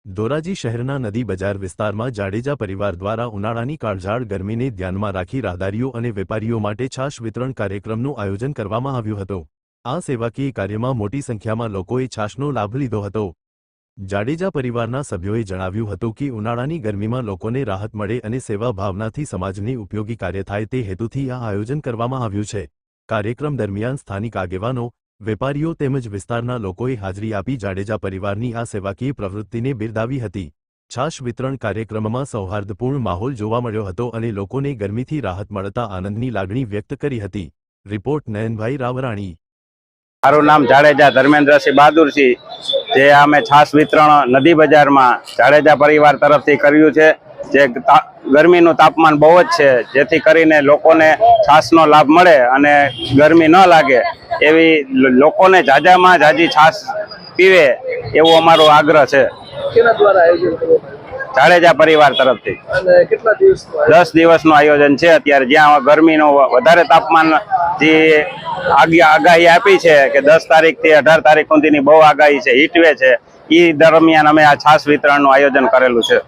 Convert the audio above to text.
ધોરાજી શહેરના નદી બજાર વિસ્તારમાં જાડેજા પરિવાર દ્વારા ઉનાળાની કાળઝાળ ગરમીને ધ્યાનમાં રાખી રાહદારીઓ અને વેપારીઓ માટે છાશ વિતરણ કાર્યક્રમનું આયોજન કરવામાં આવ્યું હતું। આ સેવાકીય કાર્યમાં મોટી સંખ્યામાં લોકોએ છાશનો લાભ લીધો હતો। જાડેજા પરિવારના સભ્યોએ જણાવ્યું હતું કે ઉનાળાની ગરમીમાં લોકોને રાહત મળે અને સેવા ભાવનાથી સમાજને ઉપયોગી કાર્ય થાય તે હેતુથી આ આયોજન કરવામાં આવ્યું છે। કાર્યક્રમ દરમિયાન સ્થાનિક આગેવાનો, વેપારીઓ તેમજ વિસ્તારના લોકોએ હાજરી આપી જાડેજા પરિવારની આ સેવાકીય પ્રવૃત્તિને બિરદાવી હતી। છાશ વિતરણ કાર્યક્રમમાં સૌહાર્દપૂર્ણ માહોલ જોવા મળ્યો હતો અને લોકોને ગરમીથી રાહત મળતા આનંદની લાગણી વ્યક્ત કરી હતી। રિપોર્ટ નયનભાઈ રાવરાણી। મારું નામ જાડેજા ધર્મેન્દ્રસિંહ બહાદુરસિંહ, જે અમે છાશ વિતરણ નદી બજારમાં જાડેજા પરિવાર તરફથી કર્યું છે। જે ગરમીનું તાપમાન બહુ જ છે, જેથી કરીને લોકોને છાશનો લાભ મળે અને ગરમી ન લાગે એવી લોકોને જાજામાં જાજી છાશ પીવે એવો અમારો આગ્રહ છે। જાડેજા પરિવાર તરફથી 10 દિવસનું આયોજન છે। અત્યારે જ્યાં ગરમીનું વધારે તાપમાન જે આગાહી આપી છે કે 10 તારીખથી 18 તારીખ સુધીની બહુ આગાહી છે, હીટવે છે, એ દરમિયાન અમે આ છાશ વિતરણનું આયોજન કરેલું છે।